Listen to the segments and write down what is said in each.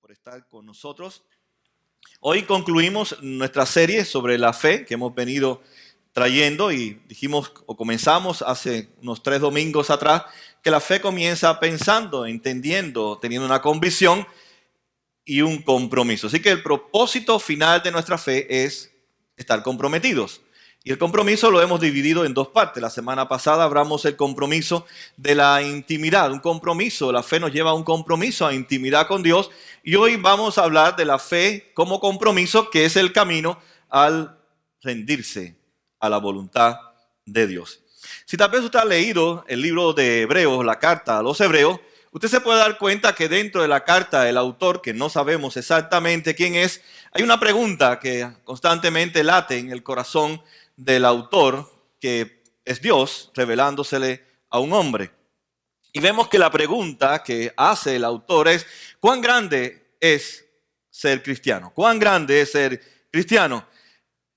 por estar con nosotros. Hoy concluimos nuestra serie sobre la fe que hemos venido trayendo y dijimos o comenzamos hace unos 3 domingos atrás que la fe comienza pensando, entendiendo, teniendo una convicción y un compromiso. Así que el propósito final de nuestra fe es estar comprometidos. Y el compromiso lo hemos dividido en 2 partes. La semana pasada hablamos del compromiso de la intimidad, un compromiso. La fe nos lleva a un compromiso, a intimidad con Dios. Y hoy vamos a hablar de la fe como compromiso, que es el camino al rendirse a la voluntad de Dios. Si tal vez usted ha leído el libro de Hebreos, la carta a los Hebreos, usted se puede dar cuenta que dentro de la carta el autor, que no sabemos exactamente quién es, hay una pregunta que constantemente late en el corazón del autor, que es Dios revelándosele a un hombre. Y vemos que la pregunta que hace el autor es: ¿cuán grande es ser cristiano? ¿Cuán grande es ser cristiano?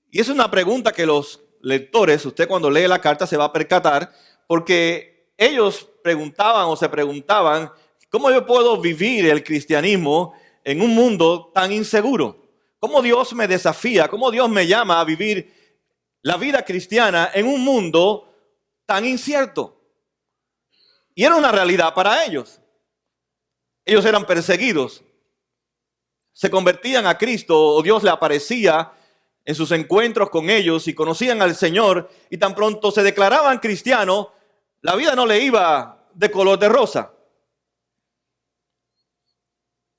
Y es una pregunta que los lectores, usted cuando lee la carta se va a percatar, porque ellos preguntaban o se preguntaban: ¿cómo yo puedo vivir el cristianismo en un mundo tan inseguro? ¿Cómo Dios me desafía? ¿Cómo Dios me llama a vivir la vida cristiana en un mundo tan incierto? Y era una realidad para ellos. Ellos eran perseguidos. Se convertían a Cristo o Dios le aparecía en sus encuentros con ellos y conocían al Señor, y tan pronto se declaraban cristianos, la vida no le iba de color de rosa.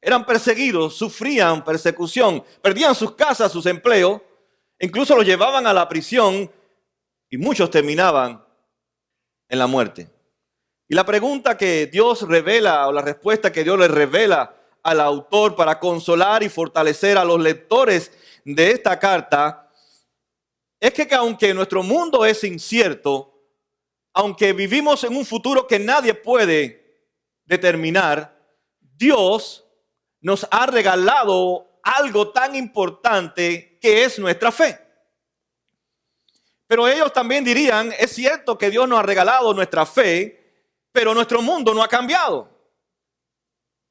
Eran perseguidos, sufrían persecución, perdían sus casas, sus empleos, incluso los llevaban a la prisión y muchos terminaban en la muerte. Y la pregunta que Dios revela, o la respuesta que Dios le revela al autor para consolar y fortalecer a los lectores de esta carta, es que aunque nuestro mundo es incierto, aunque vivimos en un futuro que nadie puede determinar, Dios nos ha regalado algo tan importante que es nuestra fe. Pero ellos también dirían: es cierto que Dios nos ha regalado nuestra fe, pero nuestro mundo no ha cambiado.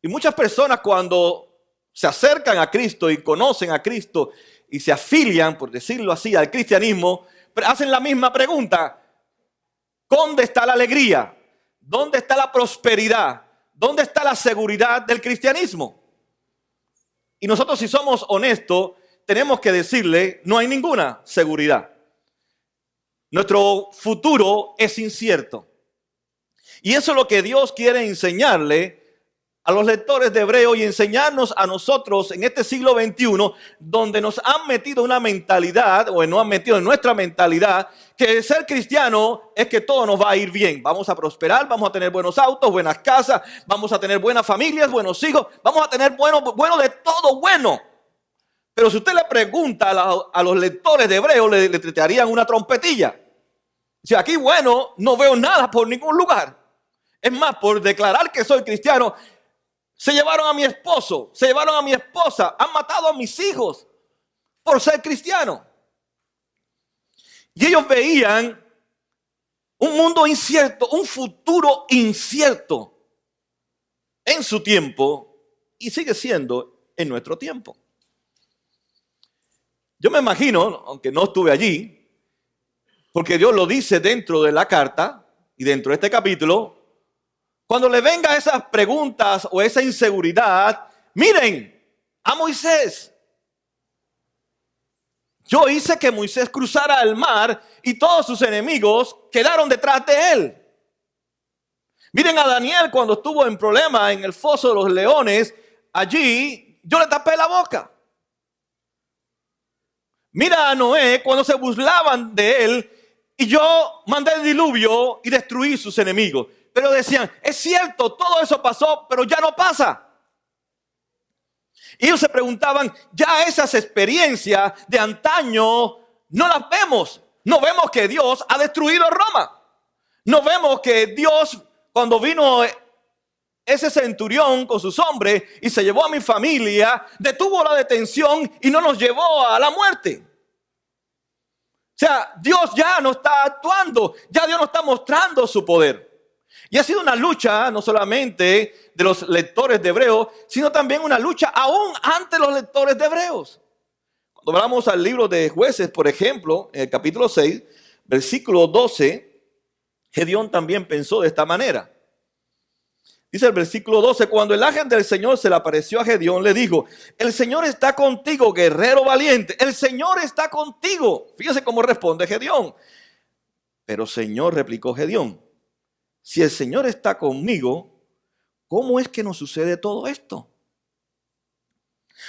Y muchas personas, cuando se acercan a Cristo y conocen a Cristo y se afilian, por decirlo así, al cristianismo, hacen la misma pregunta: ¿dónde está la alegría? ¿Dónde está la prosperidad? ¿Dónde está la seguridad del cristianismo? Y nosotros, si somos honestos, tenemos que decirle: no hay ninguna seguridad. Nuestro futuro es incierto. Y eso es lo que Dios quiere enseñarle a los lectores de Hebreos y enseñarnos a nosotros en este siglo XXI, donde nos han metido una mentalidad, o nos han metido en nuestra mentalidad, que ser cristiano es que todo nos va a ir bien. Vamos a prosperar, vamos a tener buenos autos, buenas casas, vamos a tener buenas familias, buenos hijos, vamos a tener bueno de todo bueno. Pero si usted le pregunta a los lectores de Hebreos, le tratarían una trompetilla. Si aquí no veo nada por ningún lugar. Es más, por declarar que soy cristiano, se llevaron a mi esposo, se llevaron a mi esposa, han matado a mis hijos por ser cristiano. Y ellos veían un mundo incierto, un futuro incierto en su tiempo, y sigue siendo en nuestro tiempo. Yo me imagino, aunque no estuve allí, porque Dios lo dice dentro de la carta y dentro de este capítulo, cuando le venga esas preguntas o esa inseguridad, miren a Moisés. Yo hice que Moisés cruzara el mar y todos sus enemigos quedaron detrás de él. Miren a Daniel cuando estuvo en problema en el foso de los leones, allí yo le tapé la boca. Mira a Noé cuando se burlaban de él y yo mandé el diluvio y destruí sus enemigos. Pero decían: es cierto, todo eso pasó, pero ya no pasa. Y ellos se preguntaban: ya esas experiencias de antaño no las vemos. No vemos que Dios ha destruido Roma. No vemos que Dios, cuando vino ese centurión con sus hombres y se llevó a mi familia, detuvo la detención y no nos llevó a la muerte. O sea, Dios ya no está actuando, ya Dios no está mostrando su poder. Y ha sido una lucha no solamente de los lectores de Hebreos, sino también una lucha aún ante los lectores de Hebreos. Cuando hablamos al libro de Jueces, por ejemplo, en el capítulo 6, versículo 12, Gedeón también pensó de esta manera. Dice el versículo 12, cuando el ángel del Señor se le apareció a Gedeón, le dijo, el Señor está contigo, guerrero valiente. El Señor está contigo. Fíjese cómo responde Gedeón. Pero Señor, replicó Gedeón, si el Señor está conmigo, ¿cómo es que nos sucede todo esto?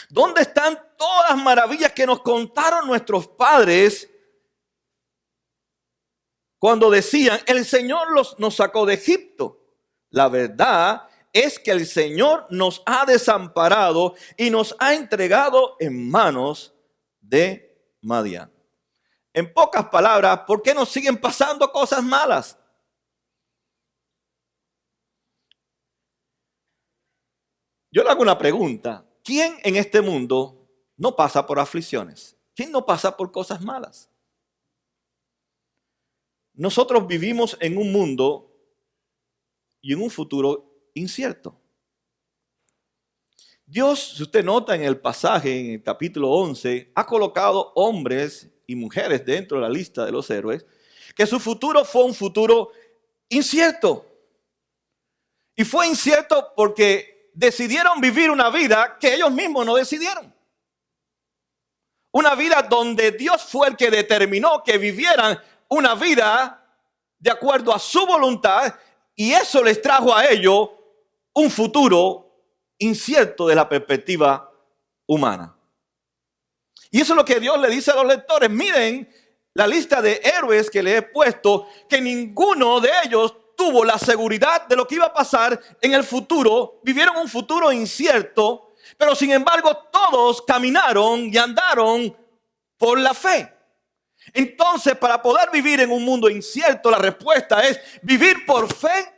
¿Dónde están todas las maravillas que nos contaron nuestros padres cuando decían, el Señor nos sacó de Egipto? La verdad es que el Señor nos ha desamparado y nos ha entregado en manos de Madián. En pocas palabras, ¿por qué nos siguen pasando cosas malas? Yo le hago una pregunta. ¿Quién en este mundo no pasa por aflicciones? ¿Quién no pasa por cosas malas? Nosotros vivimos en un mundo y en un futuro incierto. Dios, si usted nota en el pasaje, en el capítulo 11, ha colocado hombres y mujeres dentro de la lista de los héroes, que su futuro fue un futuro incierto. Y fue incierto porque decidieron vivir una vida que ellos mismos no decidieron. Una vida donde Dios fue el que determinó que vivieran una vida de acuerdo a su voluntad, y eso les trajo a ellos un futuro incierto de la perspectiva humana. Y eso es lo que Dios le dice a los lectores. Miren la lista de héroes que les he puesto, que ninguno de ellos tuvo la seguridad de lo que iba a pasar en el futuro. Vivieron un futuro incierto, pero sin embargo todos caminaron y andaron por la fe. Entonces, para poder vivir en un mundo incierto, la respuesta es vivir por fe,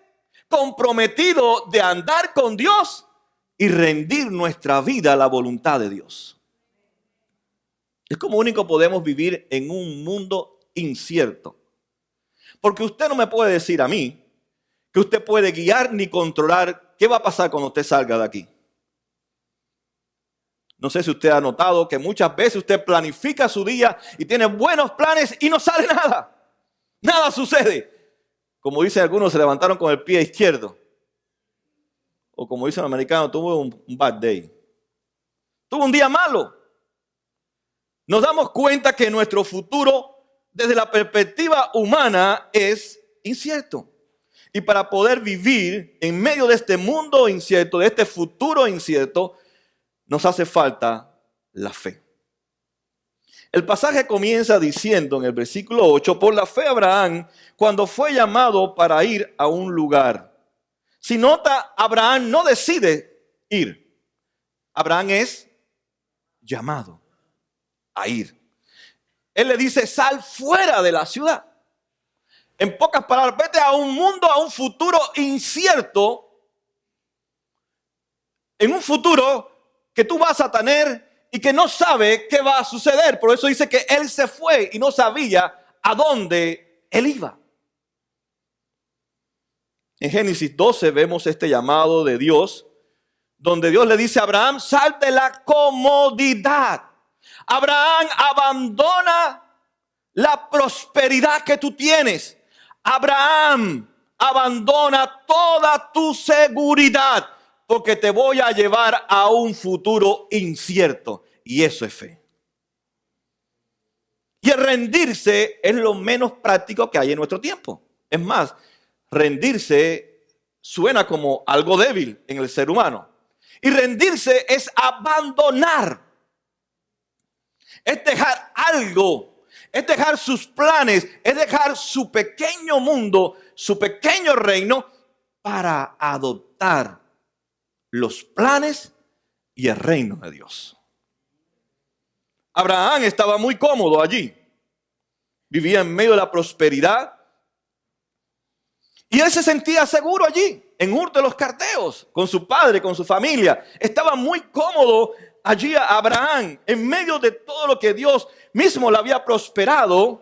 comprometido de andar con Dios y rendir nuestra vida a la voluntad de Dios. Es como único podemos vivir en un mundo incierto. Porque usted no me puede decir a mí que usted puede guiar ni controlar qué va a pasar cuando usted salga de aquí. No sé si usted ha notado que muchas veces usted planifica su día y tiene buenos planes y no sale nada. Nada sucede. Como dicen algunos, se levantaron con el pie izquierdo. O como dicen los americanos, tuvo un bad day. Tuvo un día malo. Nos damos cuenta que nuestro futuro, desde la perspectiva humana, es incierto. Y para poder vivir en medio de este mundo incierto, de este futuro incierto, nos hace falta la fe. El pasaje comienza diciendo en el versículo 8, por la fe Abraham, cuando fue llamado para ir a un lugar. Si nota, Abraham no decide ir. Abraham es llamado a ir. Él le dice, sal fuera de la ciudad. En pocas palabras, vete a un mundo, a un futuro incierto. En un futuro que tú vas a tener y que no sabe qué va a suceder. Por eso dice que él se fue y no sabía a dónde él iba. En Génesis 12 vemos este llamado de Dios, donde Dios le dice a Abraham, sal de la comodidad. Abraham, abandona la prosperidad que tú tienes. Abraham, abandona toda tu seguridad, porque te voy a llevar a un futuro incierto. Y eso es fe. Y el rendirse es lo menos práctico que hay en nuestro tiempo. Es más, rendirse suena como algo débil en el ser humano. Y rendirse es abandonar. Es dejar algo. Es dejar sus planes. Es dejar su pequeño mundo, su pequeño reino, para adoptar los planes y el reino de Dios. Abraham estaba muy cómodo allí. Vivía en medio de la prosperidad. Y él se sentía seguro allí, en Ur de los Caldeos, con su padre, con su familia. Estaba muy cómodo allí Abraham, en medio de todo lo que Dios mismo le había prosperado.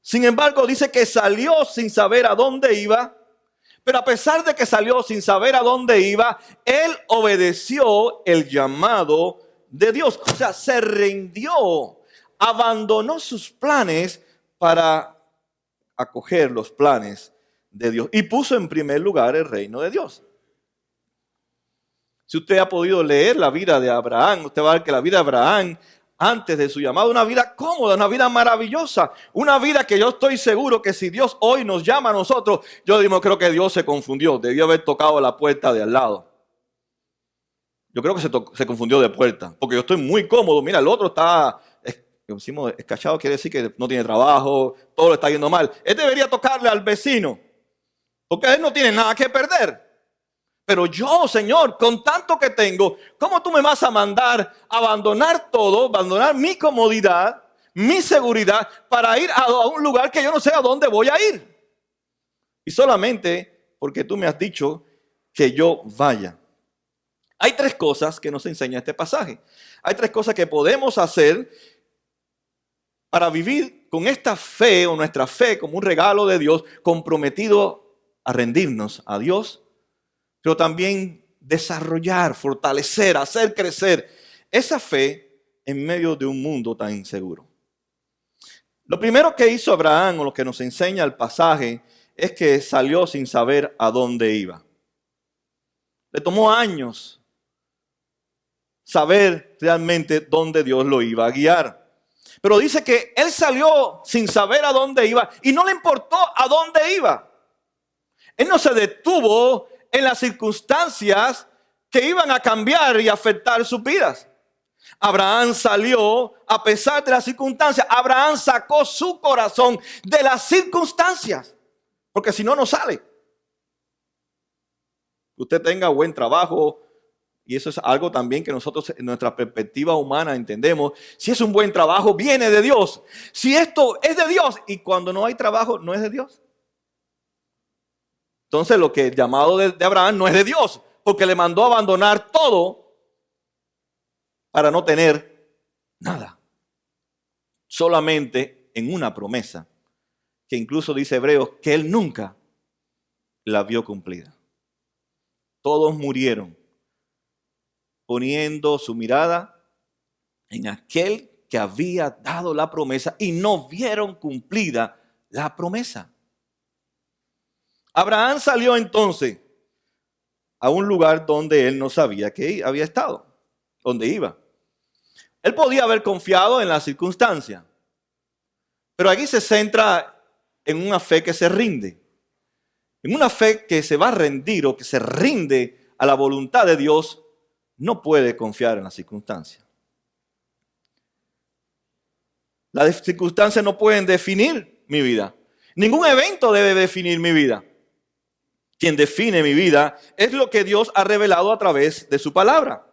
Sin embargo, dice que salió sin saber a dónde iba, Pero a pesar de que salió sin saber a dónde iba, él obedeció el llamado de Dios. O sea, se rindió, abandonó sus planes para acoger los planes de Dios y puso en primer lugar el reino de Dios. Si usted ha podido leer la vida de Abraham, usted va a ver que la vida de Abraham, antes de su llamado, una vida cómoda, una vida maravillosa, una vida que yo estoy seguro que si Dios hoy nos llama a nosotros, yo digo, creo que Dios se confundió, debió haber tocado la puerta de al lado. Yo creo que se confundió de puerta, porque yo estoy muy cómodo. Mira, el otro está, decimos, escachado, quiere decir que no tiene trabajo, todo le está yendo mal. Él debería tocarle al vecino, porque él no tiene nada que perder. Pero yo, Señor, con tanto que tengo, ¿cómo tú me vas a mandar a abandonar todo, abandonar mi comodidad, mi seguridad, para ir a un lugar que yo no sé a dónde voy a ir? Y solamente porque tú me has dicho que yo vaya. Hay tres cosas que nos enseña este pasaje. Hay tres cosas que podemos hacer para vivir con esta fe o nuestra fe como un regalo de Dios, comprometido a rendirnos a Dios, pero también desarrollar, fortalecer, hacer crecer esa fe en medio de un mundo tan inseguro. Lo primero que hizo Abraham, o lo que nos enseña el pasaje, es que salió sin saber a dónde iba. Le tomó años saber realmente dónde Dios lo iba a guiar. Pero dice que él salió sin saber a dónde iba y no le importó a dónde iba. Él no se detuvo en las circunstancias que iban a cambiar y afectar sus vidas. Abraham salió a pesar de las circunstancias. Abraham sacó su corazón de las circunstancias, porque si no, no sale. Usted tenga buen trabajo, y eso es algo también que nosotros en nuestra perspectiva humana entendemos. Si es un buen trabajo, viene de Dios. Si esto es de Dios y cuando no hay trabajo, no es de Dios. Entonces lo que el llamado de Abraham no es de Dios, porque le mandó a abandonar todo para no tener nada. Solamente en una promesa, que incluso dice Hebreos que él nunca la vio cumplida. Todos murieron poniendo su mirada en aquel que había dado la promesa y no vieron cumplida la promesa. Abraham salió entonces a un lugar donde él no sabía que había estado, donde iba. Él podía haber confiado en la circunstancia, pero aquí se centra en una fe que se rinde, en una fe que se va a rendir o que se rinde a la voluntad de Dios. No puede confiar en la circunstancia. Las circunstancias no pueden definir mi vida. Ningún evento debe definir mi vida. Quien define mi vida es lo que Dios ha revelado a través de su palabra.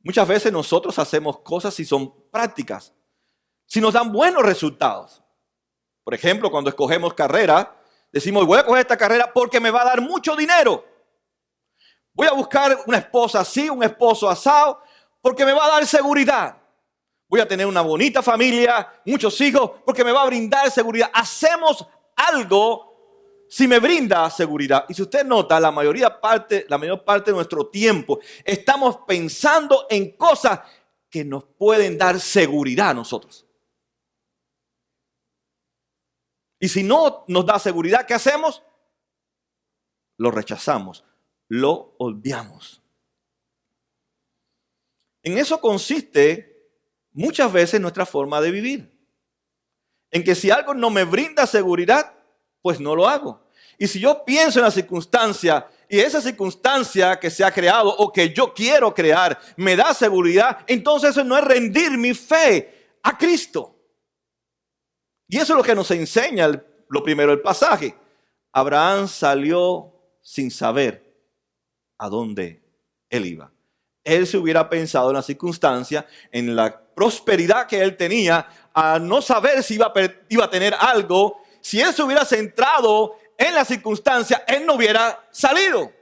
Muchas veces nosotros hacemos cosas si son prácticas, si nos dan buenos resultados. Por ejemplo, cuando escogemos carrera, decimos, voy a coger esta carrera porque me va a dar mucho dinero. Voy a buscar una esposa así, un esposo asado, porque me va a dar seguridad. Voy a tener una bonita familia, muchos hijos, porque me va a brindar seguridad. Hacemos algo si me brinda seguridad. Y si usted nota, la mayor parte de nuestro tiempo estamos pensando en cosas que nos pueden dar seguridad a nosotros. Y si no nos da seguridad, ¿qué hacemos? Lo rechazamos, lo olvidamos. En eso consiste muchas veces nuestra forma de vivir. En que si algo no me brinda seguridad, pues no lo hago. Y si yo pienso en la circunstancia y esa circunstancia que se ha creado o que yo quiero crear me da seguridad, entonces eso no es rendir mi fe a Cristo. Y eso es lo que nos enseña lo primero el pasaje. Abraham salió sin saber a dónde él iba. Él se hubiera pensado en la circunstancia, en la prosperidad que él tenía, a no saber si iba a tener algo. Si él se hubiera centrado en la circunstancia, él no hubiera salido.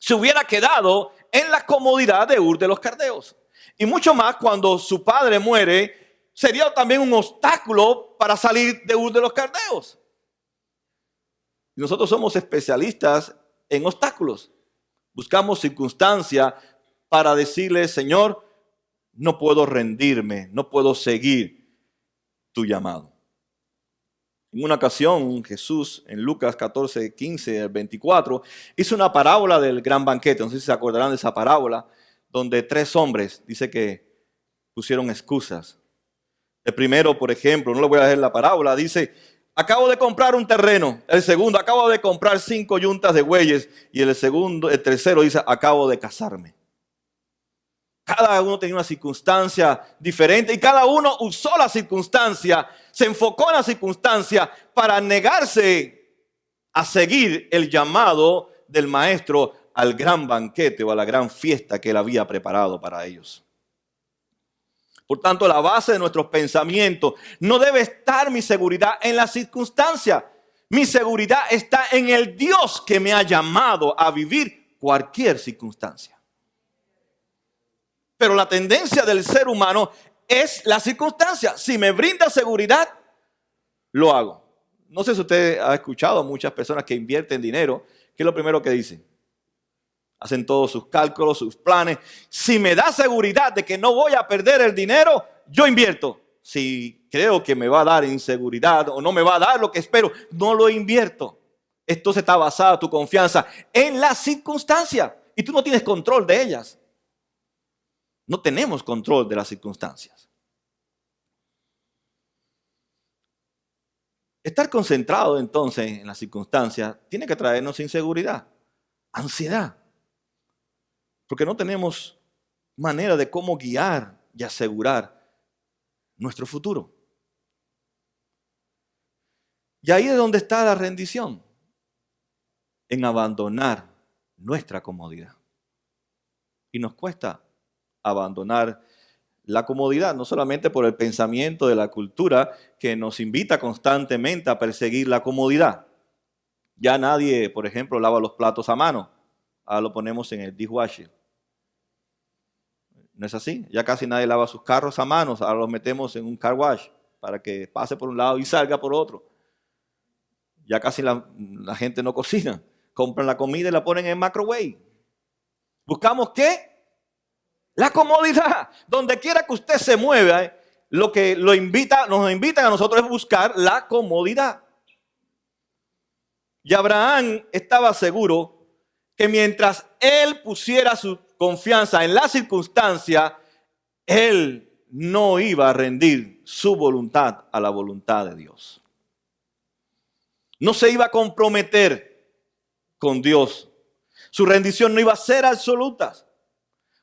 Se hubiera quedado en la comodidad de Ur de los Caldeos. Y mucho más cuando su padre muere, sería también un obstáculo para salir de Ur de los Caldeos. Y nosotros somos especialistas en obstáculos. Buscamos circunstancias para decirle, Señor, no puedo rendirme, no puedo seguir tu llamado. En una ocasión, Jesús, en Lucas 14, 15 al 24, hizo una parábola del gran banquete. No sé si se acordarán de esa parábola, donde 3 hombres, dice que pusieron excusas. El primero, por ejemplo, no le voy a leer la parábola, dice, acabo de comprar un terreno. El segundo, acabo de comprar 5 yuntas de bueyes. Y el tercero dice, acabo de casarme. Cada uno tenía una circunstancia diferente y cada uno usó la circunstancia, se enfocó en la circunstancia para negarse a seguir el llamado del maestro al gran banquete o a la gran fiesta que él había preparado para ellos. Por tanto, la base de nuestros pensamientos no debe estar mi seguridad en la circunstancia. Mi seguridad está en el Dios que me ha llamado a vivir cualquier circunstancia. Pero la tendencia del ser humano es la circunstancia. Si me brinda seguridad, lo hago. No sé si usted ha escuchado a muchas personas que invierten dinero. ¿Qué es lo primero que dicen? Hacen todos sus cálculos, sus planes. Si me da seguridad de que no voy a perder el dinero, yo invierto. Si creo que me va a dar inseguridad o no me va a dar lo que espero, no lo invierto. Esto se está basado, tu confianza, en las circunstancias. Y tú no tienes control de ellas. No tenemos control de las circunstancias. Estar concentrado entonces en las circunstancias tiene que traernos inseguridad, ansiedad, porque no tenemos manera de cómo guiar y asegurar nuestro futuro. Y ahí es donde está la rendición, en abandonar nuestra comodidad. Y nos cuesta abandonar la comodidad, no solamente por el pensamiento de la cultura que nos invita constantemente a perseguir la comodidad. Ya nadie, por ejemplo, lava los platos a mano. Ahora lo ponemos en el dishwasher. ¿No es así? Ya casi nadie lava sus carros a mano. Ahora los metemos en un car wash para que pase por un lado y salga por otro. Ya casi la gente no cocina. Compran la comida y la ponen en microwave. ¿Buscamos qué? La comodidad. Donde quiera que usted se mueva, lo que nos invitan a nosotros es buscar la comodidad. Y Abraham estaba seguro que mientras él pusiera su confianza en la circunstancia, él no iba a rendir su voluntad a la voluntad de Dios. No se iba a comprometer con Dios. Su rendición no iba a ser absoluta.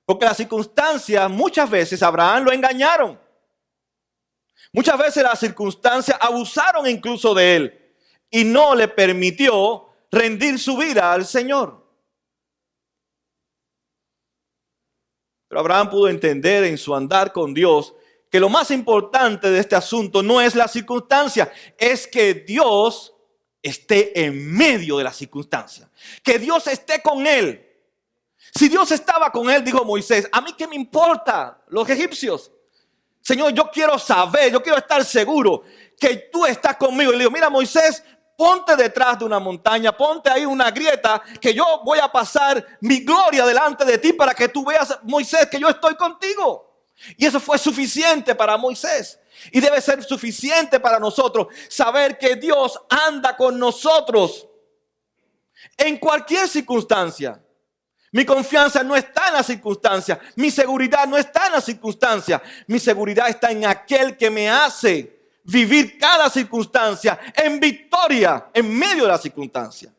Porque las circunstancias, muchas veces Abraham lo engañaron. Muchas veces las circunstancias abusaron incluso de él y no le permitió rendir su vida al Señor. Pero Abraham pudo entender en su andar con Dios que lo más importante de este asunto no es la circunstancia, es que Dios esté en medio de la circunstancia, que Dios esté con él. Si Dios estaba con él, dijo Moisés, ¿a mí qué me importa los egipcios? Señor, yo quiero saber, yo quiero estar seguro que tú estás conmigo. Y le digo, mira Moisés, ponte detrás de una montaña, ponte ahí una grieta, que yo voy a pasar mi gloria delante de ti para que tú veas, Moisés, que yo estoy contigo. Y eso fue suficiente para Moisés. Y debe ser suficiente para nosotros saber que Dios anda con nosotros en cualquier circunstancia. Mi confianza no está en la circunstancia. Mi seguridad no está en la circunstancia. Mi seguridad está en aquel que me hace vivir cada circunstancia en victoria en medio de la circunstancia.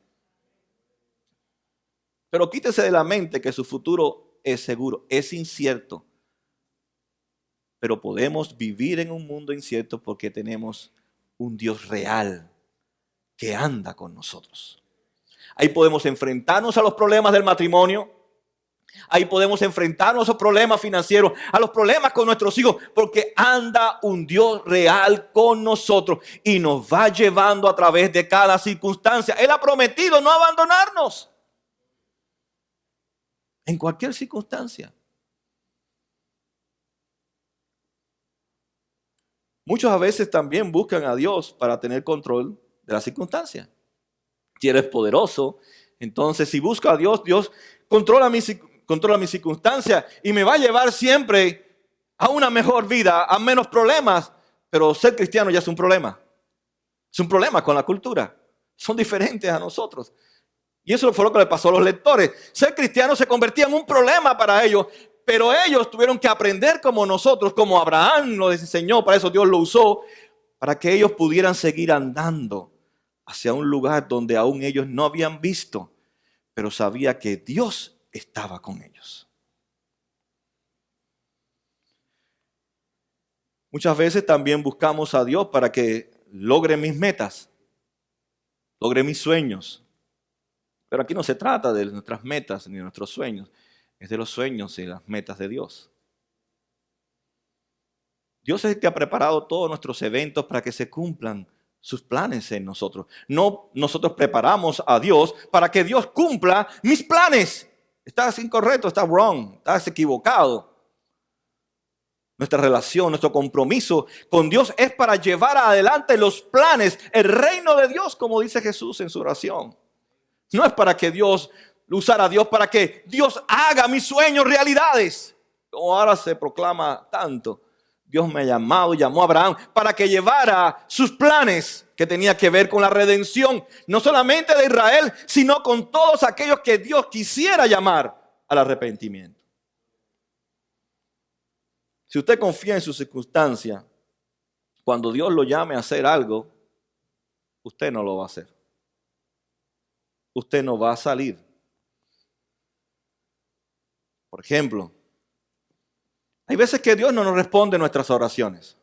Pero quítese de la mente que su futuro es seguro, es incierto. Pero podemos vivir en un mundo incierto porque tenemos un Dios real que anda con nosotros. Ahí podemos enfrentarnos a los problemas del matrimonio. Ahí podemos enfrentarnos a los problemas financieros, a los problemas con nuestros hijos, porque anda un Dios real con nosotros y nos va llevando a través de cada circunstancia. Él ha prometido no abandonarnos en cualquier circunstancia. Muchos a veces también buscan a Dios para tener control de las circunstancias. Si eres poderoso, entonces si busco a Dios, Dios controla mis circunstancias y me va a llevar siempre a una mejor vida, a menos problemas. Pero ser cristiano ya es un problema. Es un problema con la cultura. Son diferentes a nosotros. Y eso fue lo que le pasó a los lectores. Ser cristiano se convertía en un problema para ellos. Pero ellos tuvieron que aprender como nosotros, como Abraham lo enseñó. Para eso Dios lo usó, para que ellos pudieran seguir andando hacia un lugar donde aún ellos no habían visto, pero sabía que Dios estaba con ellos. Muchas veces también buscamos a Dios para que logre mis metas, logre mis sueños. Pero aquí no se trata de nuestras metas ni de nuestros sueños, es de los sueños y las metas de Dios. Dios es el que ha preparado todos nuestros eventos para que se cumplan sus planes en nosotros. No nosotros preparamos a Dios para que Dios cumpla mis planes. Estás incorrecto, estás wrong, estás equivocado. Nuestra relación, nuestro compromiso con Dios es para llevar adelante los planes, el reino de Dios, como dice Jesús en su oración. No es para que Dios, usar a Dios para que Dios haga mis sueños realidades, como ahora se proclama tanto. Dios me ha llamado y llamó a Abraham para que llevara sus planes que tenía que ver con la redención, no solamente de Israel, sino con todos aquellos que Dios quisiera llamar al arrepentimiento. Si usted confía en su circunstancia, cuando Dios lo llame a hacer algo, usted no lo va a hacer. Usted no va a salir. Por ejemplo, hay veces que Dios no nos responde nuestras oraciones.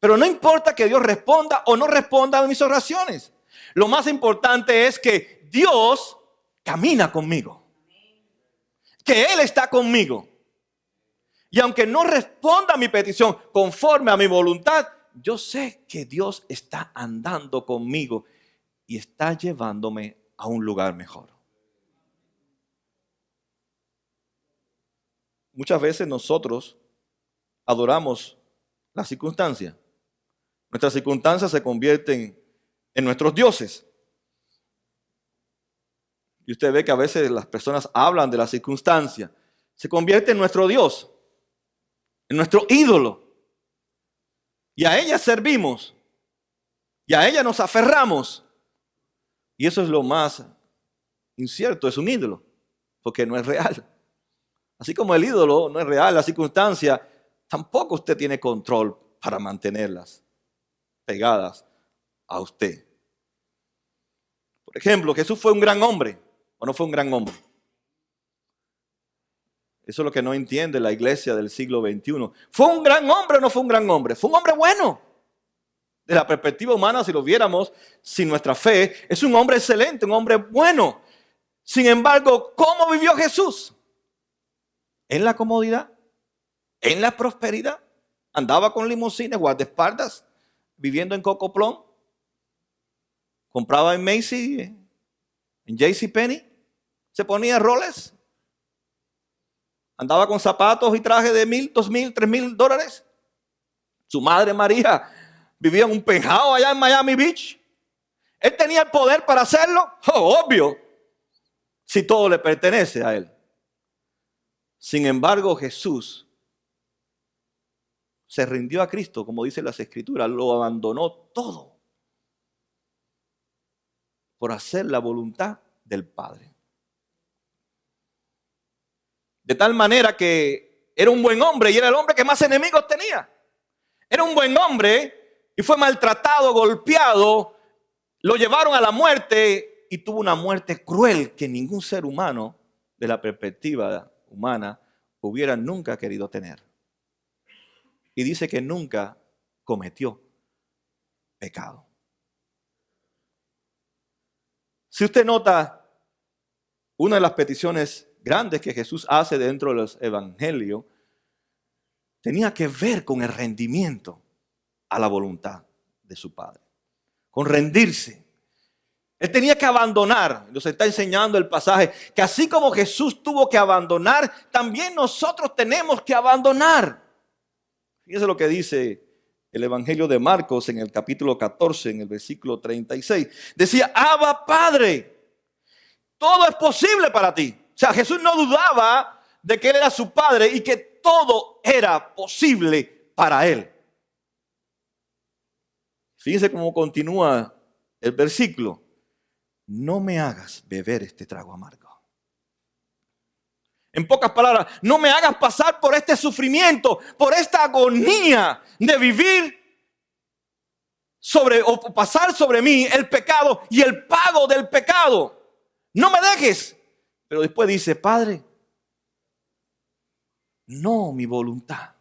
Pero no importa que Dios responda o no responda a mis oraciones. Lo más importante es que Dios camina conmigo. Que Él está conmigo. Y aunque no responda a mi petición conforme a mi voluntad, yo sé que Dios está andando conmigo y está llevándome a un lugar mejor. Muchas veces nosotros adoramos la circunstancia. Nuestras circunstancias se convierten en nuestros dioses. Y usted ve que a veces las personas hablan de la circunstancia. Se convierte en nuestro Dios, en nuestro ídolo. Y a ella servimos. Y a ella nos aferramos. Y eso es lo más incierto, es un ídolo, porque no es real. Así como el ídolo no es real, la circunstancia, tampoco usted tiene control para mantenerlas pegadas a usted. Por ejemplo, Jesús fue un gran hombre, ¿o no fue un gran hombre? Eso es lo que no entiende la iglesia del siglo XXI. ¿Fue un gran hombre o no fue un gran hombre? Fue un hombre bueno. De la perspectiva humana, si lo viéramos sin nuestra fe, es un hombre excelente, un hombre bueno. Sin embargo, ¿cómo vivió Jesús? En la comodidad, en la prosperidad. Andaba con limusines, guardaespaldas, viviendo en Cocoplón. Compraba en Macy's, en JCPenney. Se ponía roles. Andaba con zapatos y trajes de $1,000, $2,000, $3,000. Su madre María vivía en un penthouse allá en Miami Beach. Él tenía el poder para hacerlo. Obvio, si todo le pertenece a él. Sin embargo, Jesús se rindió a Cristo, como dice las Escrituras, lo abandonó todo por hacer la voluntad del Padre. De tal manera que era un buen hombre y era el hombre que más enemigos tenía. Era un buen hombre y fue maltratado, golpeado, lo llevaron a la muerte y tuvo una muerte cruel que ningún ser humano, de la perspectiva humana, hubiera nunca querido tener. Y dice que nunca cometió pecado. Si usted nota, una de las peticiones grandes que Jesús hace dentro de los evangelios tenía que ver con el rendimiento a la voluntad de su Padre, con rendirse. Él tenía que abandonar. Nos está enseñando el pasaje que así como Jesús tuvo que abandonar, también nosotros tenemos que abandonar. Fíjense lo que dice el Evangelio de Marcos en el capítulo 14, en el versículo 36. Decía, Abba Padre, todo es posible para ti. O sea, Jesús no dudaba de que Él era su Padre y que todo era posible para Él. Fíjense cómo continúa el versículo. No me hagas beber este trago amargo. En pocas palabras, no me hagas pasar por este sufrimiento, por esta agonía de vivir o pasar sobre mí el pecado y el pago del pecado. No me dejes. Pero después dice, Padre, no mi voluntad.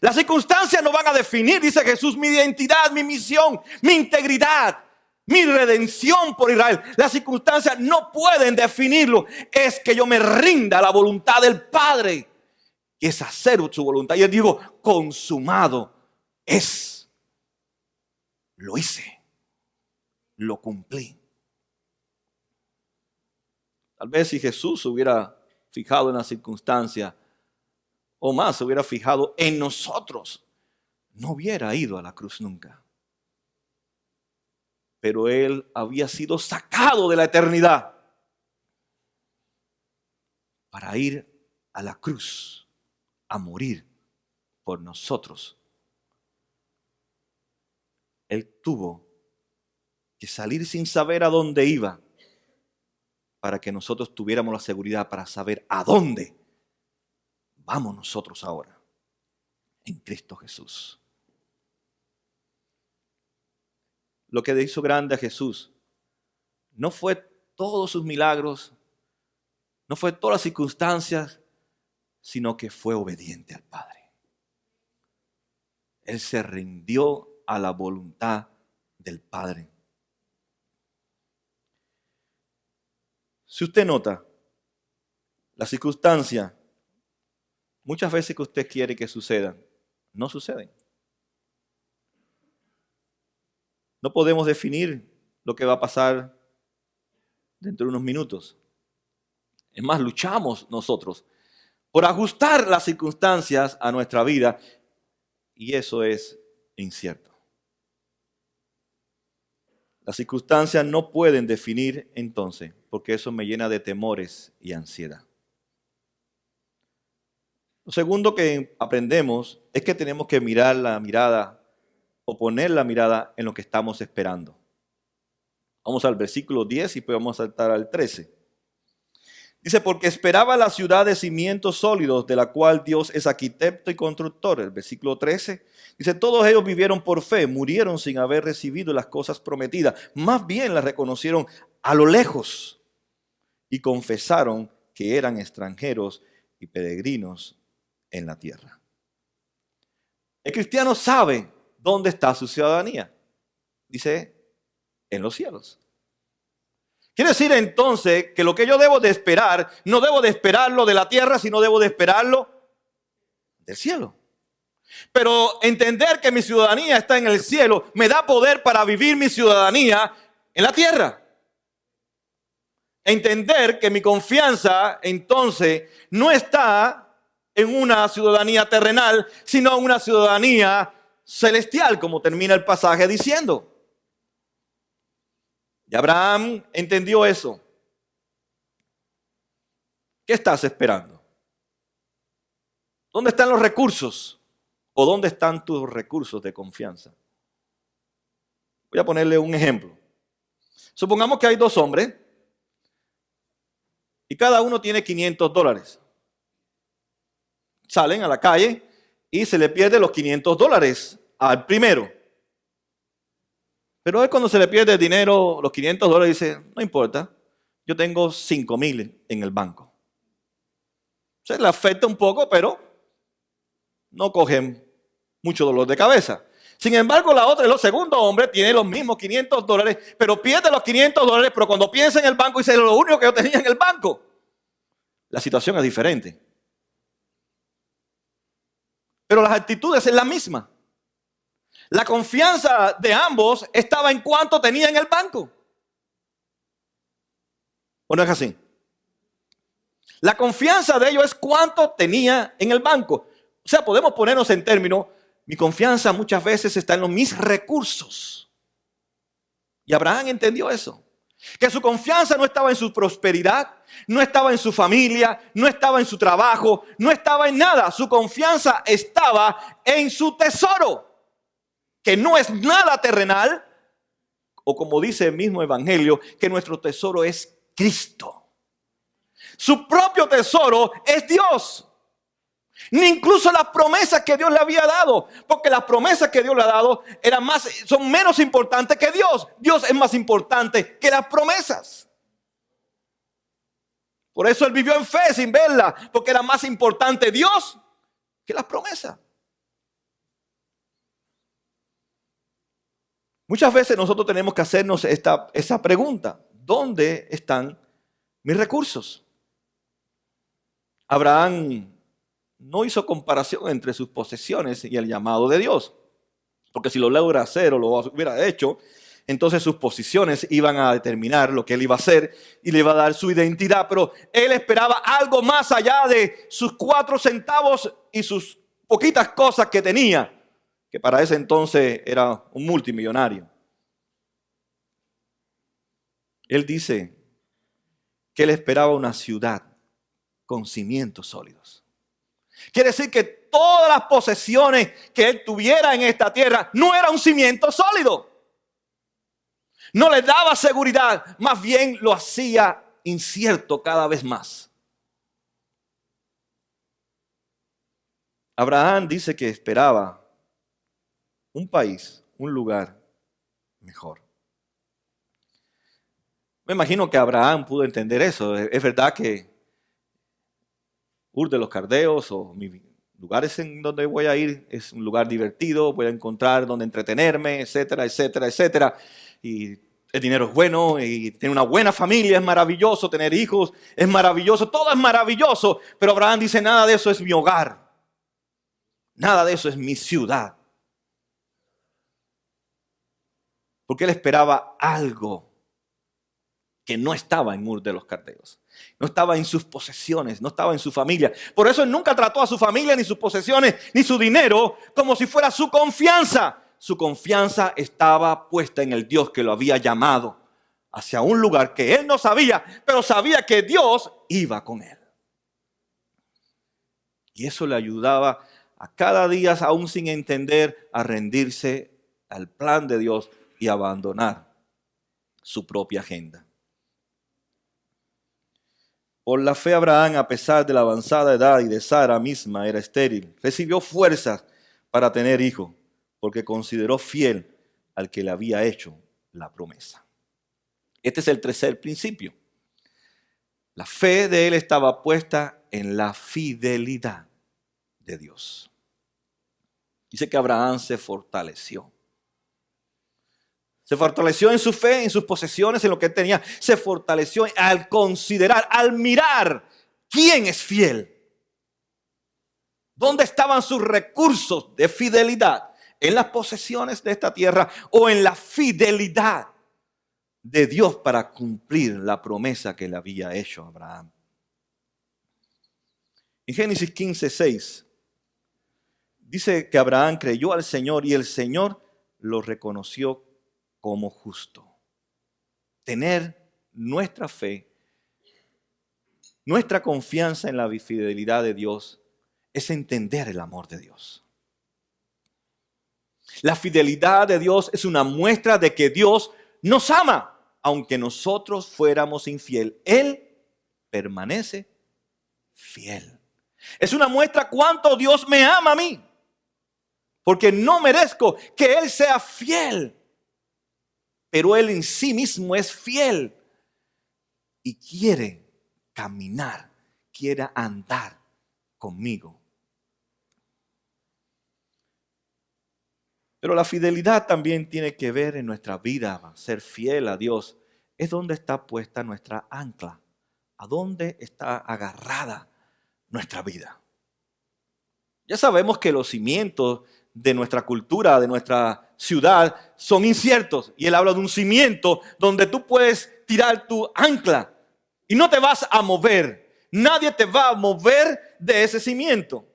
Las circunstancias no van a definir, dice Jesús, mi identidad, mi misión, mi integridad, mi redención por Israel. Las circunstancias no pueden definirlo. Es que yo me rinda a la voluntad del Padre, que es hacer su voluntad. Y yo digo, consumado es. Lo hice. Lo cumplí. Tal vez si Jesús se hubiera fijado en la circunstancia, o más, se hubiera fijado en nosotros, no hubiera ido a la cruz nunca. Pero Él había sido sacado de la eternidad para ir a la cruz, a morir por nosotros. Él tuvo que salir sin saber a dónde iba, para que nosotros tuviéramos la seguridad para saber a dónde vamos nosotros ahora, en Cristo Jesús. Lo que hizo grande a Jesús no fue todos sus milagros, no fue todas las circunstancias, sino que fue obediente al Padre. Él se rindió a la voluntad del Padre. Si usted nota, las circunstancias, muchas veces que usted quiere que sucedan, no suceden. No podemos definir lo que va a pasar dentro de unos minutos. Es más, luchamos nosotros por ajustar las circunstancias a nuestra vida y eso es incierto. Las circunstancias no pueden definir entonces, porque eso me llena de temores y ansiedad. Lo segundo que aprendemos es que tenemos que mirar la mirada o poner la mirada en lo que estamos esperando. Vamos al versículo 10 y después vamos a saltar al 13. Dice, porque esperaba la ciudad de cimientos sólidos, de la cual Dios es arquitecto y constructor. El versículo 13 dice, todos ellos vivieron por fe, murieron sin haber recibido las cosas prometidas. Más bien las reconocieron a lo lejos y confesaron que eran extranjeros y peregrinos en la tierra. El cristiano sabe dónde está su ciudadanía. Dice, en los cielos. Quiere decir entonces que lo que yo debo de esperar, no debo de esperarlo de la tierra, sino debo de esperarlo del cielo. Pero entender que mi ciudadanía está en el cielo me da poder para vivir mi ciudadanía en la tierra. Entender que mi confianza entonces no está en una ciudadanía terrenal, sino en una ciudadanía celestial, como termina el pasaje diciendo. Y Abraham entendió eso. ¿Qué estás esperando? ¿Dónde están los recursos? ¿O dónde están tus recursos de confianza? Voy a ponerle un ejemplo. Supongamos que hay dos hombres y cada uno tiene $500. Salen a la calle y se le pierden los $500 al primero. Pero él cuando se le pierde el dinero, los $500, dice, no importa, yo tengo 5,000 en el banco. Se le afecta un poco, pero no cogen mucho dolor de cabeza. Sin embargo, el segundo hombre tiene los mismos $500, pero pierde los $500, pero cuando piensa en el banco, dice, lo único que yo tenía en el banco. La situación es diferente. Pero las actitudes es la misma. La confianza de ambos estaba en cuánto tenía en el banco. ¿O no es así? La confianza de ellos es cuánto tenía en el banco. O sea, podemos ponernos en términos, Mi confianza muchas veces está en mis recursos. Y Abraham entendió eso. Que su confianza no estaba en su prosperidad, no estaba en su familia, no estaba en su trabajo, no estaba en nada. Su confianza estaba en su tesoro, que no es nada terrenal, o como dice el mismo evangelio, que nuestro tesoro es Cristo. Su propio tesoro es Dios. Ni incluso las promesas que Dios le había dado, porque las promesas que Dios le ha dado son menos importantes que Dios. Dios es más importante que las promesas. Por eso él vivió en fe sin verla, porque era más importante Dios que las promesas. Muchas veces nosotros tenemos que hacernos esa pregunta: ¿dónde están mis recursos? Abraham no hizo comparación entre sus posesiones y el llamado de Dios. Porque si lo logra hacer o lo hubiera hecho, entonces sus posiciones iban a determinar lo que él iba a hacer y le iba a dar su identidad. Pero él esperaba algo más allá de sus 4 centavos y sus poquitas cosas que tenía, que para ese entonces era un multimillonario. Él dice que él esperaba una ciudad con cimientos sólidos. Quiere decir que todas las posesiones que él tuviera en esta tierra no era un cimiento sólido. No le daba seguridad, más bien lo hacía incierto cada vez más. Abraham dice que esperaba un país, un lugar mejor. Me imagino que Abraham pudo entender eso. Es verdad que Ur de los Caldeos o mis lugares en donde voy a ir es un lugar divertido, voy a encontrar donde entretenerme, etcétera, etcétera, etcétera. Y el dinero es bueno y tener una buena familia es maravilloso, tener hijos es maravilloso, todo es maravilloso. Pero Abraham dice: nada de eso es mi hogar, nada de eso es mi ciudad. Porque él esperaba algo que no estaba en Ur de los Caldeos. No estaba en sus posesiones, no estaba en su familia. Por eso él nunca trató a su familia, ni sus posesiones, ni su dinero como si fuera su confianza. Su confianza estaba puesta en el Dios que lo había llamado hacia un lugar que él no sabía, pero sabía que Dios iba con él. Y eso le ayudaba a cada día, aún sin entender, a rendirse al plan de Dios y abandonar su propia agenda. Por la fe Abraham, a pesar de la avanzada edad y de Sara misma era estéril, recibió fuerzas para tener hijos, porque consideró fiel al que le había hecho la promesa. Este es el tercer principio. La fe de él estaba puesta en la fidelidad de Dios. Dice que Abraham se fortaleció. Se fortaleció en su fe, en sus posesiones, en lo que él tenía. Se fortaleció al considerar, al mirar quién es fiel. ¿Dónde estaban sus recursos de fidelidad? ¿En las posesiones de esta tierra o en la fidelidad de Dios para cumplir la promesa que le había hecho a Abraham? En Génesis 15:6 dice que Abraham creyó al Señor y el Señor lo reconoció como justo. Tener nuestra fe, nuestra confianza en la fidelidad de Dios es entender el amor de Dios. La fidelidad de Dios es una muestra de que Dios nos ama, aunque nosotros fuéramos infieles. Él permanece fiel. Es una muestra cuánto Dios me ama a mí, porque no merezco que Él sea fiel. Pero Él en sí mismo es fiel y quiere caminar, quiere andar conmigo. Pero la fidelidad también tiene que ver en nuestra vida. Ser fiel a Dios es donde está puesta nuestra ancla, a dónde está agarrada nuestra vida. Ya sabemos que los cimientos de nuestra cultura, de nuestra ciudad, son inciertos. Y él habla de un cimiento donde tú puedes tirar tu ancla y no te vas a mover. Nadie te va a mover de ese cimiento.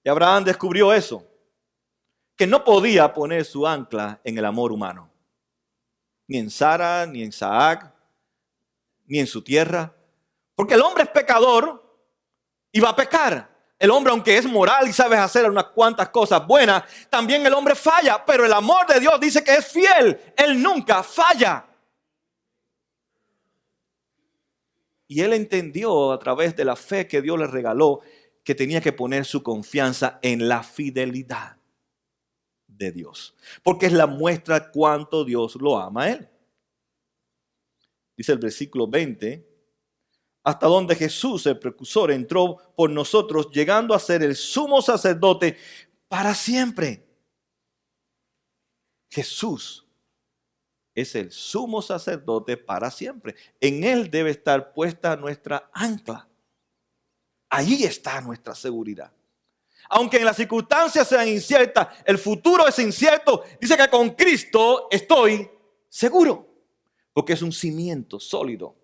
Y Abraham descubrió eso. que no podía poner su ancla en el amor humano. Ni en Sara, ni en Isaac, ni en su tierra. Porque el hombre es pecador y va a pecar. El hombre, aunque es moral y sabe hacer unas cuantas cosas buenas, también el hombre falla. Pero el amor de Dios dice que es fiel. Él nunca falla. Y él entendió a través de la fe que Dios le regaló que tenía que poner su confianza en la fidelidad de Dios. Porque es la muestra cuánto Dios lo ama a él. Dice el versículo 20, hasta donde Jesús, el precursor, entró por nosotros, llegando a ser el sumo sacerdote para siempre. Jesús es el sumo sacerdote para siempre. En él debe estar puesta nuestra ancla. Allí está nuestra seguridad. Aunque en las circunstancias sean inciertas, el futuro es incierto, dice que con Cristo estoy seguro, porque es un cimiento sólido.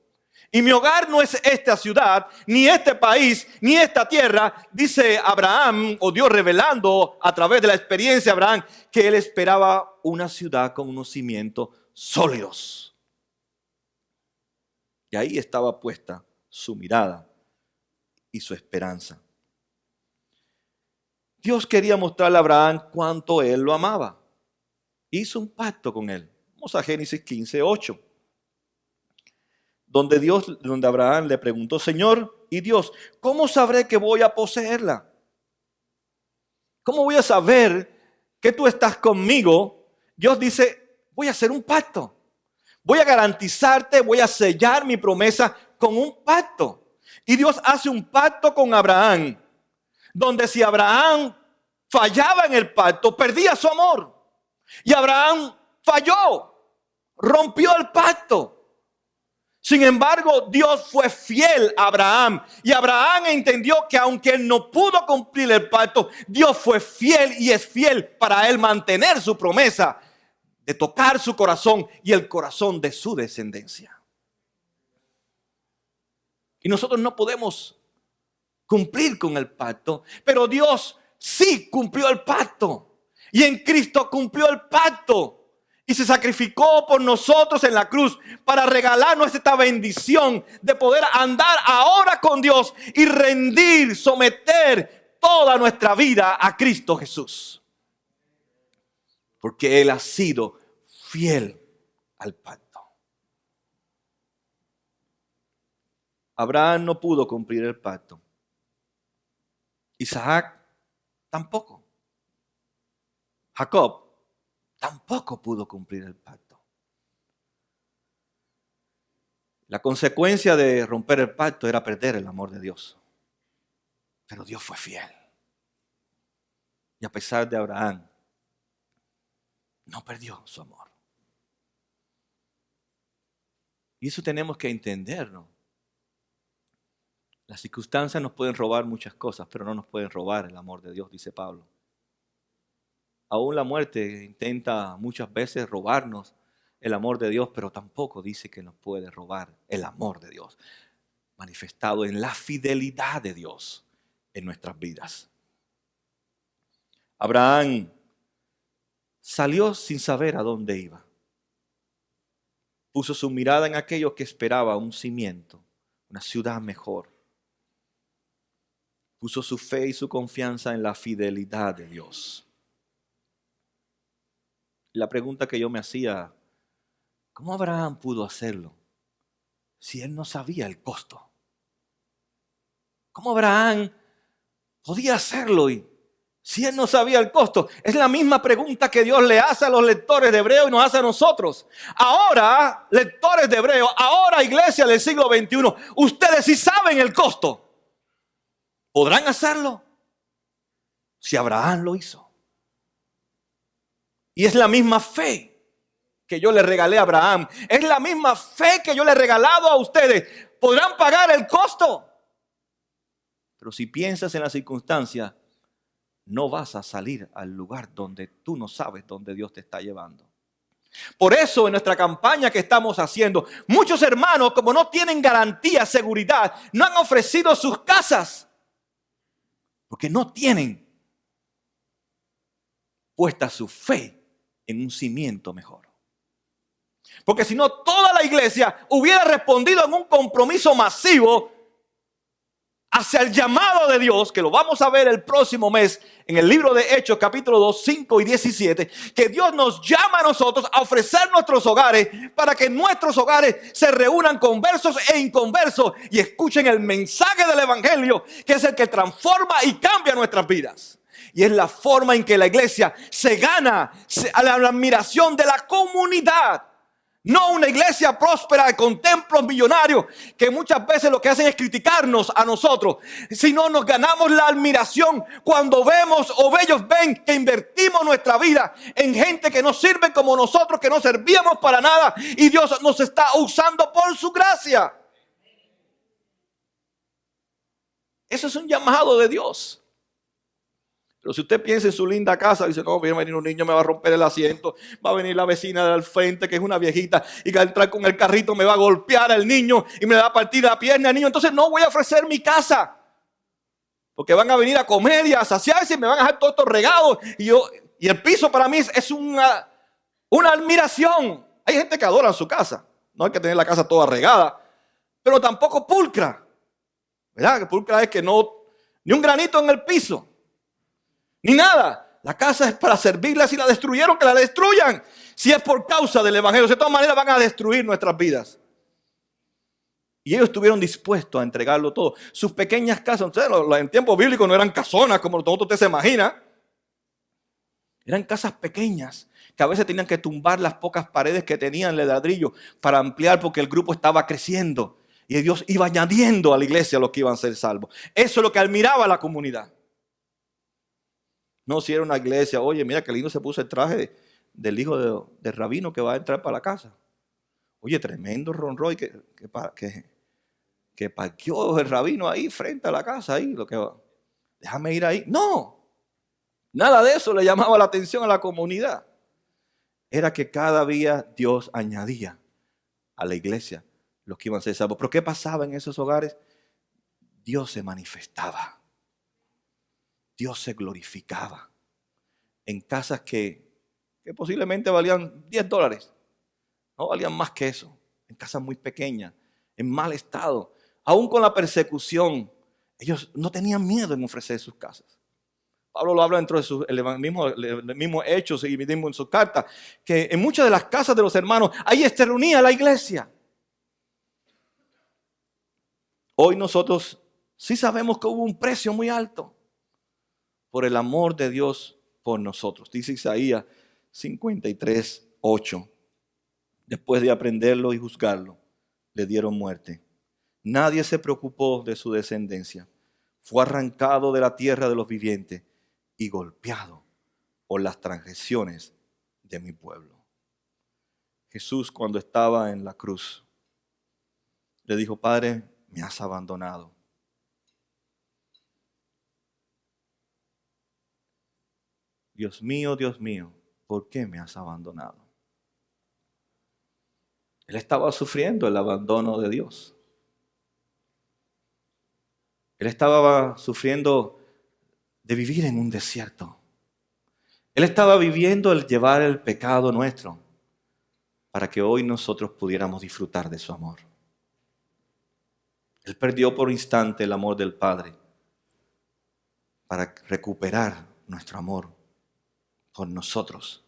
Y mi hogar no es esta ciudad, ni este país, ni esta tierra. Dice Abraham, o Dios revelando a través de la experiencia de Abraham, que él esperaba una ciudad con unos cimientos sólidos. Y ahí estaba puesta su mirada y su esperanza. Dios quería mostrarle a Abraham cuánto él lo amaba. Hizo un pacto con él. Vamos a Génesis 15:8. Donde Abraham le preguntó, Señor y Dios, ¿cómo sabré que voy a poseerla? ¿Cómo voy a saber que tú estás conmigo? Dios dice, voy a hacer un pacto. Voy a garantizarte, voy a sellar mi promesa con un pacto. Y Dios hace un pacto con Abraham, donde si Abraham fallaba en el pacto, perdía su amor. Y Abraham falló, rompió el pacto. Sin embargo, Dios fue fiel a Abraham. Y Abraham entendió que aunque él no pudo cumplir el pacto, Dios fue fiel y es fiel para él mantener su promesa de tocar su corazón y el corazón de su descendencia. Y nosotros no podemos cumplir con el pacto, pero Dios sí cumplió el pacto. Y en Cristo cumplió el pacto. Y se sacrificó por nosotros en la cruz para regalarnos esta bendición de poder andar ahora con Dios y rendir, someter toda nuestra vida a Cristo Jesús. Porque Él ha sido fiel al pacto. Abraham no pudo cumplir el pacto. Isaac tampoco. Jacob tampoco pudo cumplir el pacto. La consecuencia de romper el pacto era perder el amor de Dios. Pero Dios fue fiel. Y a pesar de Abraham, no perdió su amor. Y eso tenemos que entenderlo. Las circunstancias nos pueden robar muchas cosas, pero no nos pueden robar el amor de Dios, dice Pablo. Aún la muerte intenta muchas veces robarnos el amor de Dios, pero tampoco dice que nos puede robar el amor de Dios, manifestado en la fidelidad de Dios en nuestras vidas. Abraham salió sin saber a dónde iba. Puso su mirada en aquello que esperaba un cimiento, una ciudad mejor. Puso su fe y su confianza en la fidelidad de Dios. La pregunta que yo me hacía, ¿cómo Abraham pudo hacerlo si él no sabía el costo? ¿Cómo Abraham podía hacerlo si él no sabía el costo? Es la misma pregunta que Dios le hace a los lectores de Hebreo y nos hace a nosotros. Ahora, lectores de Hebreo, ahora iglesia del siglo XXI, ustedes sí saben el costo. ¿Podrán hacerlo? Si Abraham lo hizo. Y es la misma fe que yo le regalé a Abraham. Es la misma fe que yo le he regalado a ustedes. ¿Podrán pagar el costo? Pero si piensas en la circunstancia, no vas a salir al lugar donde tú no sabes dónde Dios te está llevando. Por eso en nuestra campaña que estamos haciendo, muchos hermanos, como no tienen garantía, seguridad, no han ofrecido sus casas. Porque no tienen puesta su fe en un cimiento mejor. Porque si no, toda la iglesia hubiera respondido en un compromiso masivo hacia el llamado de Dios, que lo vamos a ver el próximo mes en el libro de Hechos, capítulo 2, 5 y 17, que Dios nos llama a nosotros a ofrecer nuestros hogares para que nuestros hogares se reúnan conversos e inconversos y escuchen el mensaje del evangelio, que es el que transforma y cambia nuestras vidas. Y es la forma en que la iglesia se gana a la admiración de la comunidad. No una iglesia próspera con templos millonarios que muchas veces lo que hacen es criticarnos a nosotros, sino nos ganamos la admiración cuando vemos o ellos ven que invertimos nuestra vida en gente que no sirve como nosotros, que no servíamos para nada, y Dios nos está usando por su gracia. Eso es un llamado de Dios. Pero si usted piensa en su linda casa, dice, no, viene a venir un niño, me va a romper el asiento, va a venir la vecina del frente, que es una viejita, y que al entrar con el carrito me va a golpear al niño y me va a partir la pierna al niño, entonces no voy a ofrecer mi casa. Porque van a venir a comer y a saciarse y me van a dejar todos estos regados. Y el piso para mí es una admiración. Hay gente que adora su casa. No hay que tener la casa toda regada, pero tampoco pulcra. ¿Verdad? Que pulcra es que no, ni un granito en el piso. Ni nada. La casa es para servirla. Si la destruyeron, que la destruyan. Si es por causa del evangelio, de todas maneras van a destruir nuestras vidas. Y ellos estuvieron dispuestos a entregarlo todo. Sus pequeñas casas, en tiempos bíblicos no eran casonas como usted se imagina. Eran casas pequeñas que a veces tenían que tumbar las pocas paredes que tenían de ladrillo para ampliar, porque el grupo estaba creciendo. Y Dios iba añadiendo a la iglesia los que iban a ser salvos. Eso es lo que admiraba a la comunidad. No, si era una iglesia, oye, mira qué lindo se puso el traje del hijo del rabino que va a entrar para la casa. Oye, tremendo Rolls Royce que parqueó el rabino ahí frente a la casa. Ahí, déjame ir ahí. No, nada de eso le llamaba la atención a la comunidad. Era que cada día Dios añadía a la iglesia los que iban a ser salvos. ¿Pero qué pasaba en esos hogares? Dios se manifestaba. Dios se glorificaba en casas que posiblemente valían $10. No valían más que eso. En casas muy pequeñas, en mal estado. Aún con la persecución, ellos no tenían miedo en ofrecer sus casas. Pablo lo habla dentro de el mismo Hechos y mismo en sus cartas, que en muchas de las casas de los hermanos, ahí se reunía la iglesia. Hoy nosotros sí sabemos que hubo un precio muy alto por el amor de Dios por nosotros. Dice Isaías 53:8. Después de aprenderlo y juzgarlo, le dieron muerte. Nadie se preocupó de su descendencia. Fue arrancado de la tierra de los vivientes y golpeado por las transgresiones de mi pueblo. Jesús, cuando estaba en la cruz, le dijo, Padre, me has abandonado. Dios mío, ¿por qué me has abandonado? Él estaba sufriendo el abandono de Dios. Él estaba sufriendo de vivir en un desierto. Él estaba viviendo el llevar el pecado nuestro para que hoy nosotros pudiéramos disfrutar de su amor. Él perdió por instante el amor del Padre para recuperar nuestro amor por nosotros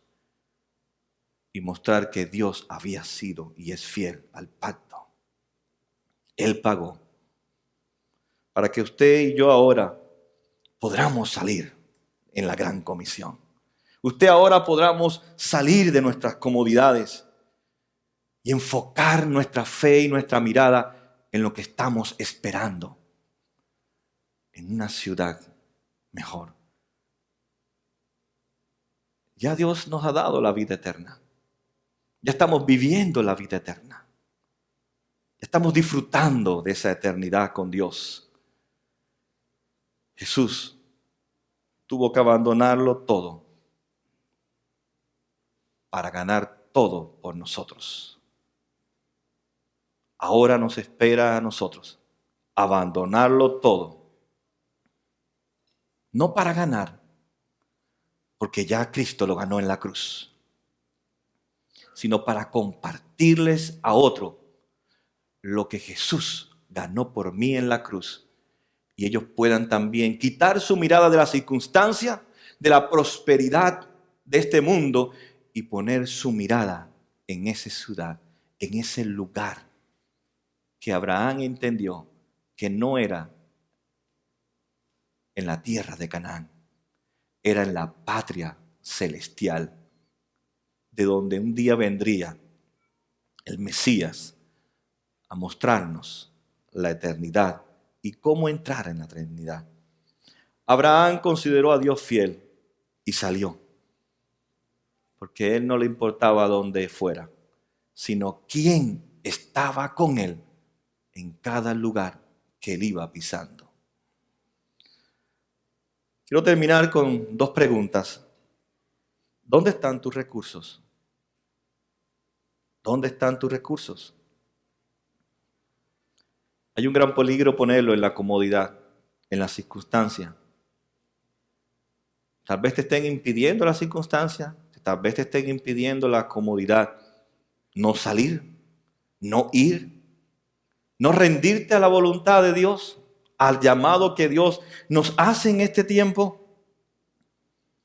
y mostrar que Dios había sido y es fiel al pacto. Él pagó para que usted y yo ahora podamos salir en la gran comisión. Usted ahora podamos salir de nuestras comodidades y enfocar nuestra fe y nuestra mirada en lo que estamos esperando, en una ciudad mejor. Ya Dios nos ha dado la vida eterna. Ya estamos viviendo la vida eterna. Ya estamos disfrutando de esa eternidad con Dios. Jesús tuvo que abandonarlo todo para ganar todo por nosotros. Ahora nos espera a nosotros abandonarlo todo. No para ganar, porque ya Cristo lo ganó en la cruz, sino para compartirles a otro lo que Jesús ganó por mí en la cruz, y ellos puedan también quitar su mirada de la circunstancia, de la prosperidad de este mundo, y poner su mirada en esa ciudad, en ese lugar que Abraham entendió que no era en la tierra de Canaán, era en la patria celestial, de donde un día vendría el Mesías a mostrarnos la eternidad y cómo entrar en la eternidad. Abraham consideró a Dios fiel y salió, porque a él no le importaba dónde fuera, sino quién estaba con él en cada lugar que él iba pisando. Quiero terminar con 2 preguntas. ¿Dónde están tus recursos? ¿Dónde están tus recursos? Hay un gran peligro ponerlo en la comodidad, en la circunstancia. Tal vez te estén impidiendo la circunstancia, tal vez te estén impidiendo la comodidad. No salir, no ir, no rendirte a la voluntad de Dios, al llamado que Dios nos hace en este tiempo.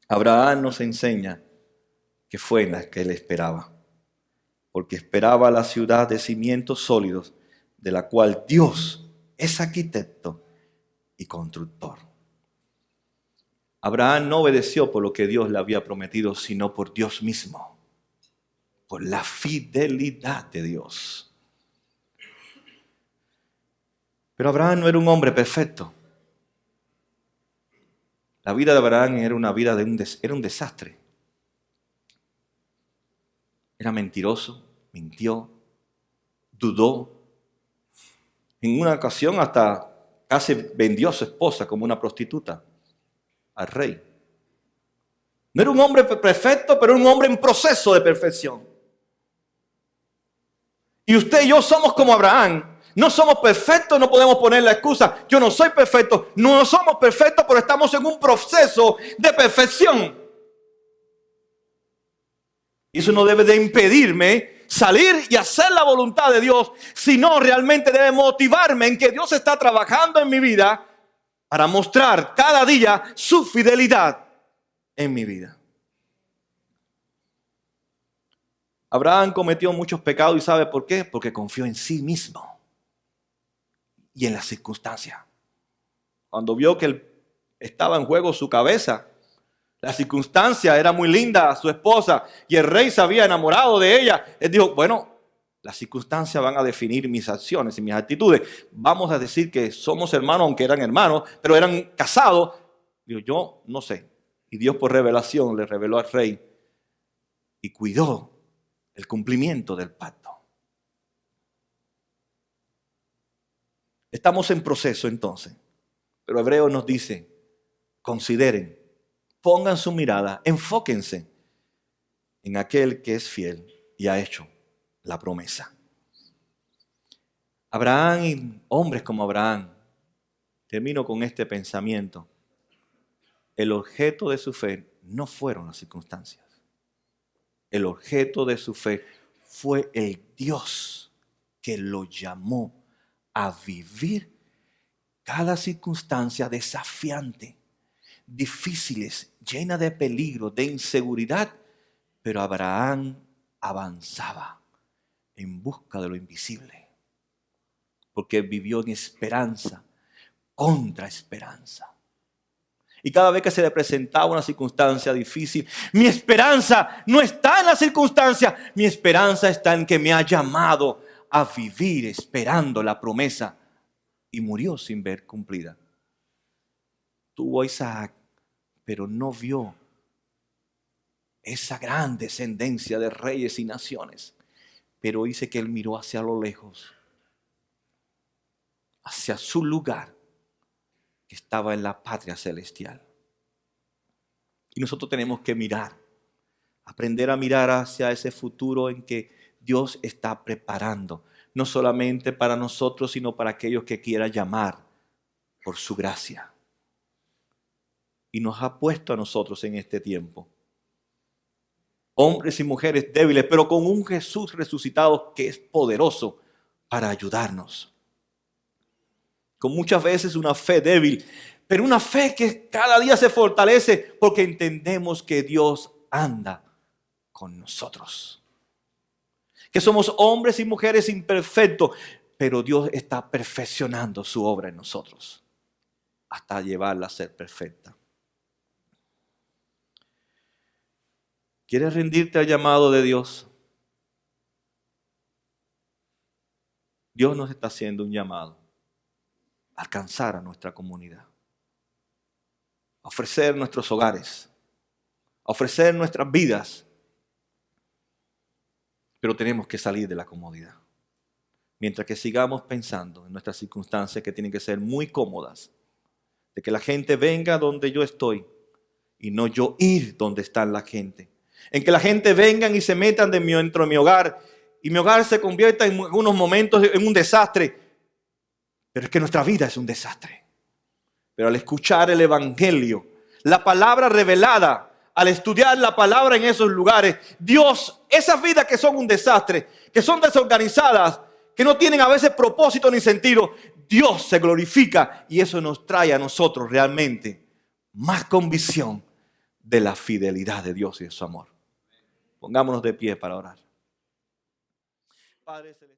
Abraham nos enseña que fue en la que él esperaba, porque esperaba la ciudad de cimientos sólidos, de la cual Dios es arquitecto y constructor. Abraham no obedeció por lo que Dios le había prometido, sino por Dios mismo, por la fidelidad de Dios. Pero Abraham no era un hombre perfecto. La vida de Abraham era una vida era un desastre. Era mentiroso, mintió, dudó. En una ocasión hasta casi vendió a su esposa como una prostituta al rey. No era un hombre perfecto, pero era un hombre en proceso de perfección. Y usted y yo somos como Abraham. No somos perfectos, no podemos poner la excusa. Yo no soy perfecto. No somos perfectos, pero estamos en un proceso de perfección. Y eso no debe de impedirme salir y hacer la voluntad de Dios, sino realmente debe motivarme en que Dios está trabajando en mi vida para mostrar cada día su fidelidad en mi vida. Abraham cometió muchos pecados, y ¿sabe por qué? Porque confió en sí mismo y en las circunstancias. Cuando vio que estaba en juego su cabeza, la circunstancia era muy linda, su esposa, y el rey se había enamorado de ella, él dijo, bueno, las circunstancias van a definir mis acciones y mis actitudes. Vamos a decir que somos hermanos, aunque eran hermanos, pero eran casados. Digo, yo no sé. Y Dios por revelación le reveló al rey y cuidó el cumplimiento del pacto. Estamos en proceso entonces, pero Hebreo nos dice, consideren, pongan su mirada, enfóquense en aquel que es fiel y ha hecho la promesa. Abraham y hombres como Abraham, termino con este pensamiento, el objeto de su fe no fueron las circunstancias. El objeto de su fe fue el Dios que lo llamó a vivir cada circunstancia desafiante, difíciles, llena de peligro, de inseguridad, pero Abraham avanzaba en busca de lo invisible, porque vivió en esperanza, contra esperanza. Y cada vez que se le presentaba una circunstancia difícil, mi esperanza no está en la circunstancia, mi esperanza está en que me ha llamado a vivir esperando la promesa, y murió sin ver cumplida. Tuvo a Isaac, pero no vio esa gran descendencia de reyes y naciones. Pero dice que él miró hacia lo lejos, hacia su lugar, que estaba en la patria celestial. Y nosotros tenemos que mirar, aprender a mirar hacia ese futuro en que Dios está preparando, no solamente para nosotros, sino para aquellos que quiera llamar por su gracia. y nos ha puesto a nosotros en este tiempo. Hombres y mujeres débiles, pero con un Jesús resucitado que es poderoso para ayudarnos. Con muchas veces una fe débil, pero una fe que cada día se fortalece porque entendemos que Dios anda con nosotros. Que somos hombres y mujeres imperfectos, pero Dios está perfeccionando su obra en nosotros hasta llevarla a ser perfecta. ¿Quieres rendirte al llamado de Dios? Dios nos está haciendo un llamado a alcanzar a nuestra comunidad, a ofrecer nuestros hogares, a ofrecer nuestras vidas, pero tenemos que salir de la comodidad. Mientras que sigamos pensando en nuestras circunstancias que tienen que ser muy cómodas, de que la gente venga donde yo estoy y no yo ir donde está la gente. En que la gente vengan y se metan dentro de mi hogar y mi hogar se convierta en unos momentos en un desastre. Pero es que nuestra vida es un desastre. Pero al escuchar el evangelio, la palabra revelada, al estudiar la palabra en esos lugares, Dios, esas vidas que son un desastre, que son desorganizadas, que no tienen a veces propósito ni sentido, Dios se glorifica y eso nos trae a nosotros realmente más convicción de la fidelidad de Dios y de su amor. Pongámonos de pie para orar. Padre Celestial.